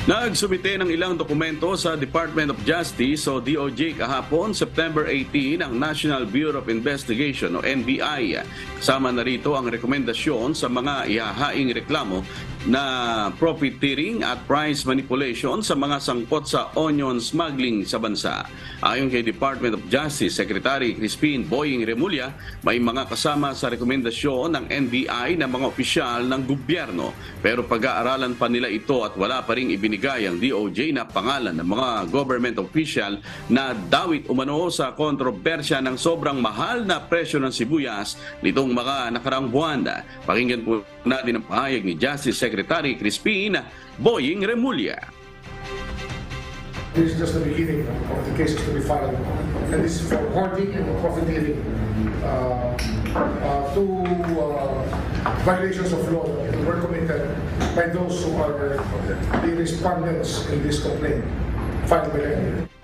Nagsumite ng ilang dokumento sa Department of Justice o DOJ kahapon, September 18, ang National Bureau of Investigation o NBI. Kasama na rito ang rekomendasyon sa mga ihahaing reklamo na profiteering at price manipulation sa mga sangkot sa onion smuggling sa bansa. Ayon kay Department of Justice Secretary Crispin Boying Remulla, may mga kasama sa rekomendasyon ng NBI na mga opisyal ng gobyerno, pero pag-aaralan pa nila ito at wala pa ring ibinigay ang DOJ na pangalan ng mga government official na dawit umano sa kontrobersya ng sobrang mahal na presyo ng sibuyas nitong mga nakaraang buwan. Pakinggan po natin ang pahayag ni Justice Secretary Crispin Boying Remulla. This is just the beginning of the cases to be filed, and this is for hoarding and profiteering, two violations of law that were committed by those who are the respondents in this complaint filed by the NBI.